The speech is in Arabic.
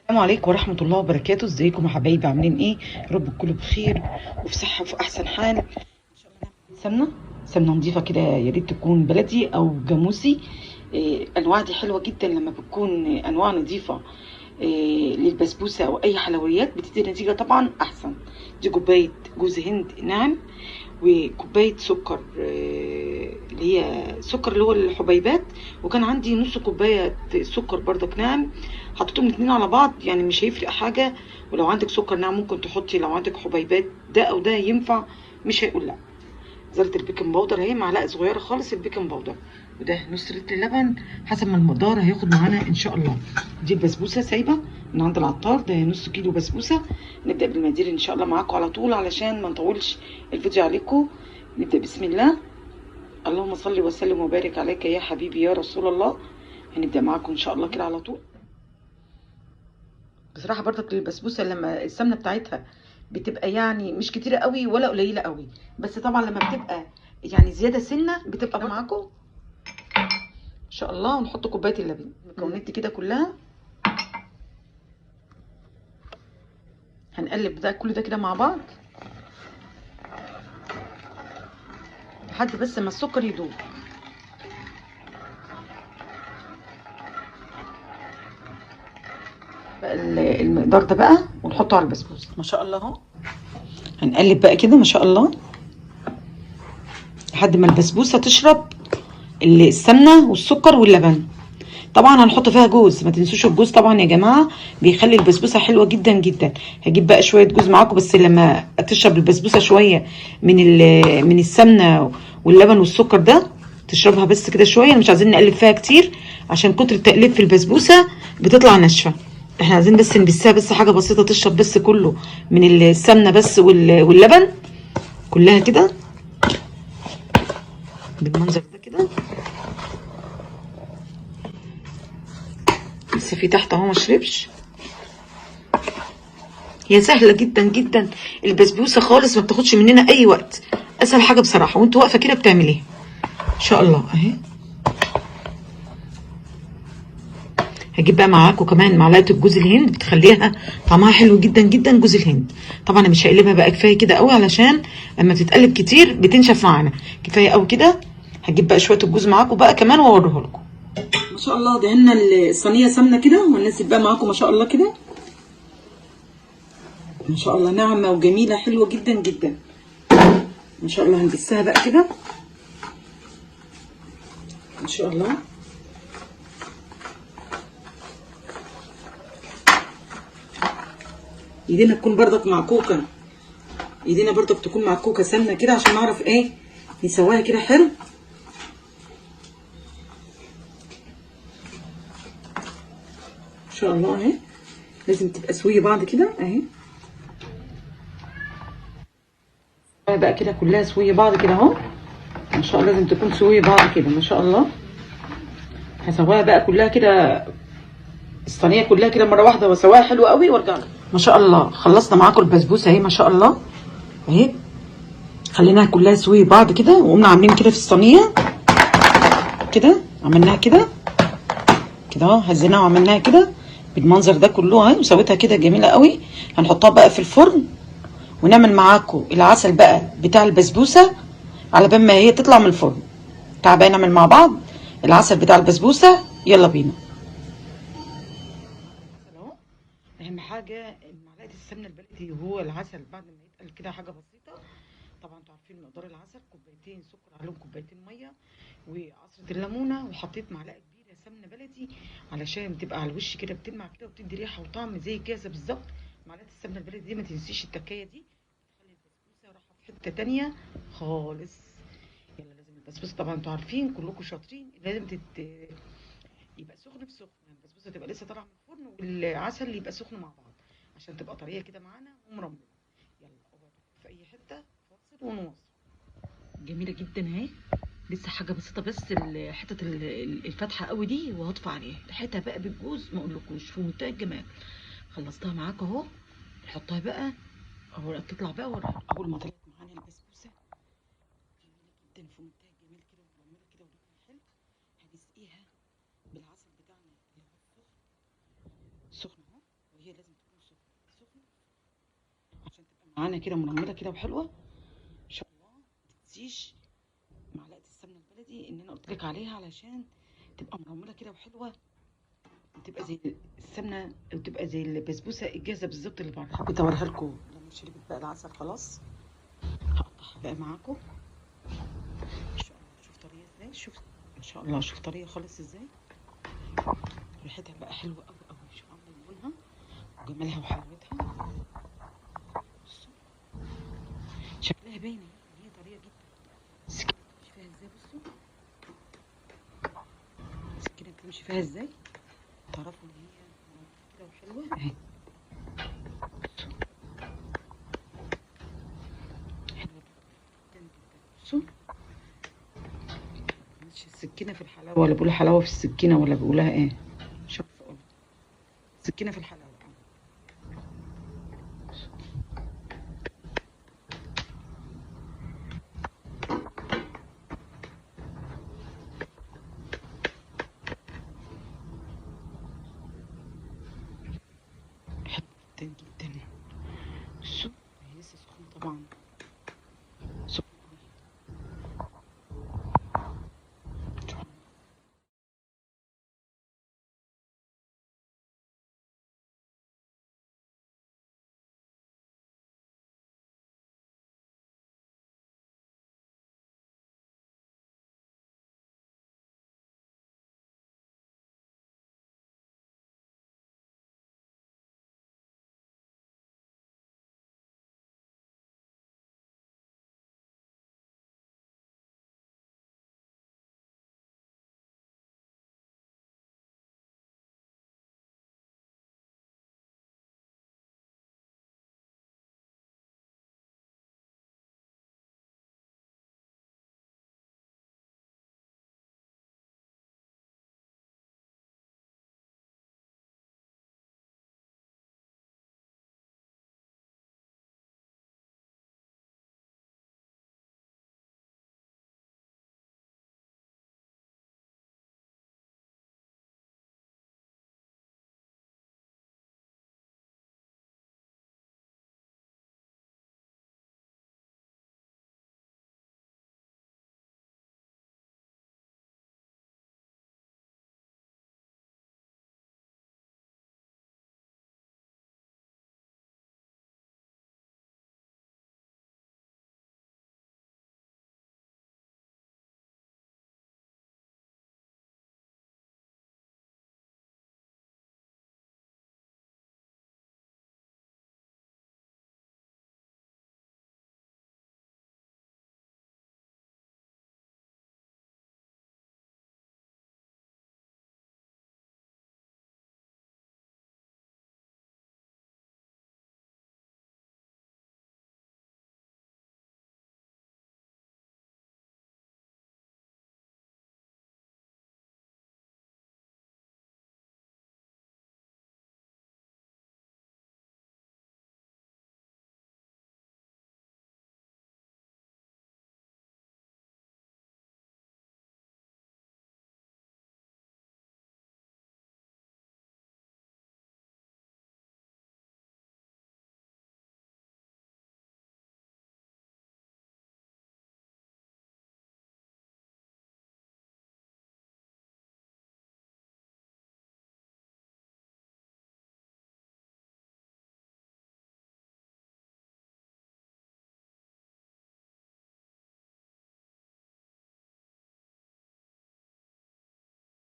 السلام عليكم ورحمة الله وبركاته. ازيكم يا حبايبي؟ عاملين ايه؟ يا رب تكونوا بخير وفي صحة وفي احسن حال. سمنة سمنة نظيفة كده، يا ريت تكون بلدي او جاموسي. انواع دي حلوة جدا لما بتكون انواع نظيفة. للبسبوسة او اي حلويات بتدي نتيجة طبعا احسن. دي كوباية جوز هند ناعم، وكوباية سكر، اللي هي سكر اللي هو الحبيبات، وكان عندي نص كوباية سكر برضك ناعم. حطيتهم الاتنين على بعض، يعني مش هيفرق حاجة. ولو عندك سكر ناعم ممكن تحطي، لو عندك حبيبات ده او ده ينفع، مش هيقول لا. ذرة البيكنج باودر اهي، معلقة صغيرة خالص البيكنج باودر، وده نص لتر لبن حسب ما المقدار هياخد معانا ان شاء الله. دي البسبوسة سايبة من عند العطار، ده نص كيلو بسبوسة. نبدأ بالمقادير ان شاء الله معاكم على طول علشان ما نطولش الفيديو عليكم. نبدأ بسم الله. اللهم صل وسلم وبارك عليك يا حبيبي يا رسول الله. هنبدأ معاكم ان شاء الله كده على طول. بصراحة برضك البسبوسة لما السمنة بتاعتها بتبقى يعني مش كتيرة قوي ولا قليلة قوي، بس طبعا لما بتبقى يعني زيادة سنة بتبقى معاكم ان شاء الله. ونحط كوباية اللبن، المكونات دي كده كلها هنقلب ده كل ده كده مع بعض لحد بس ما السكر يدوب. بقى المقدار ده بقى ونحطه على البسبوسة ما شاء الله اهو. هنقلب بقى كده ما شاء الله لحد ما البسبوسة تشرب السمنة والسكر واللبن. طبعا هنحط فيها جوز، ما تنسوش الجوز طبعا يا جماعة، بيخلي البسبوسة حلوة جدا جدا. هجيب بقى شوية جوز معاكم، بس لما تشرب البسبوسة شوية من السمنة واللبن والسكر ده، تشربها بس كده شوية، مش عايزين نقلب فيها كتير عشان كتر التقليب في البسبوسة بتطلع ناشفة. احنا عايزين بس نبسها بس حاجة بسيطة، تشرب بس كله من السمنة بس واللبن كلها كده بالمنظر ده كده. لسه في تحت اهو ما شربش. هي سهله جدا جدا البسبوسه خالص، ما بتاخدش مننا اي وقت، اسهل حاجه بصراحه، وانت واقفه كده بتعمليها ان شاء الله اهي. هجيب بقى معاكم كمان معلقه الجوز الهند، بتخليها طعمها حلو جدا جدا جوز الهند. طبعا انا مش هقلبها بقى، كفايه كده قوي علشان اما تتقلب كتير بتنشف معانا، كفايه قوي كده. هجيب بقى شويه الجوز معاكم بقى كمان واوريه لكم. ما شاء الله دهنا الصينيه سمنه كده، وهننزل بقى معاكم ما شاء الله كده. ما شاء الله ناعمه وجميله حلوه جدا جدا ما شاء الله. هنبسها بقى كده ان شاء الله. ايدينا تكون بردك معكوكه، ايدينا بردك تكون معكوكه سمنه كده عشان نعرف ايه نسويها كده حلو ان شاء الله اهي. لازم تبقى سويه بعض كده اهي بقى كده، كلها سويه بعض كده اهو ما شاء الله. لازم تكون سويه بعض كده ما شاء الله. هسويها بقى كلها كده، الصينيه كلها كده مره واحده، واسويها حلو قوي وارجع لك. ما شاء الله خلصنا معاكم البسبوسه اهي ما شاء الله اهي. خليناها كلها سويه بعض كده، وقمنا عاملين كده في الصينيه كده، عملناها كده كده اهو، هزيناها وعملناها كده بالمنظر ده كله اهي، وسويتها كده جميله قوي. هنحطها بقى في الفرن، ونعمل معاكم العسل بقى بتاع البسبوسه على بال ما هي تطلع من الفرن. تعالى بقى نعمل مع بعض العسل بتاع البسبوسه، يلا بينا. اهم حاجه معلقه السمنه البلدي وهو العسل بعد ما يتقل كده، حاجه بسيطه. طبعا انتوا عارفين مقدار العسل، كوبايتين سكر عليهم كوبايتين ميه وعصره الليمونه، وحطيت معلقه كبيره سمنه بلدي علشان بتبقى على الوش كده بتلمع كده وبتدي ريحه وطعم زي الجاهزه بالظبط. معلقه السمنه البلدي دي ما تنسيش التكايه دي، تخلي البسبوسه رايحه في حته تانيه خالص. يلا لازم البسبوسه طبعا انتوا عارفين كلكم شاطرين لازم يبقى سخن في سخن، يعني البسبوسه تبقى لسه طالعه من الفرن والعسل يبقى سخن مع بعض عشان تبقى طريه كده معانا ومرمله. يلا اقعدوا في اي حته فاصل ونواصل. جميله جدا اهي، لسه حاجه بسيطه بس حته الفتحه قوي دي، وهطفي عليها ريحتها بقى بالجوز ما اقولكوش في منتهى الجمال. خلصتها معاك اهو. نحطها بقى اهو، تطلع بقى ورا. اول ما طلعت معانا البسبوسه جميله جدا في منتهى الجمال كده ومرمله كده ولونها حلو، هنسقيها بالعسل بتاعنا اللي هو السخن. سخن اهو، وهي لازم تكون سخنه عشان تبقى معانا كده مرمله كده وحلوه ان شاء الله. ما تنسيش معلقه السمنه البلدي اللي انا قلت لك عليها علشان تبقى مرمله كده وحلوه، وتبقى زي السمنه، وتبقى زي البسبوسه الجاهزه بالظبط اللي بره. حبيت اوريها لكم لما شربت بقى العسل خلاص. هقطعها بقى معاكم ان شاء الله. شوف طريه ازاي، شوف ان شاء الله، شوف طريه خالص ازاي. ريحتها بقى حلوه قوي قوي. شوف عامله لونها وجمالها وحلاوتها. بصوا شكلها باين ان هي طريه جدا. السكينه بتمشي فيها ازاي، بصوا السكينه بتمشي فيها ازاي، تعرفوا ان هي كده وحلوه اهي. حلوه جدا جدا. بصوا مش السكينه في الحلاوه، ولا بيقولوا حلاوه في السكينه، ولا بيقولها ايه، مش عارفه اقول. السكينه في الحلاوه.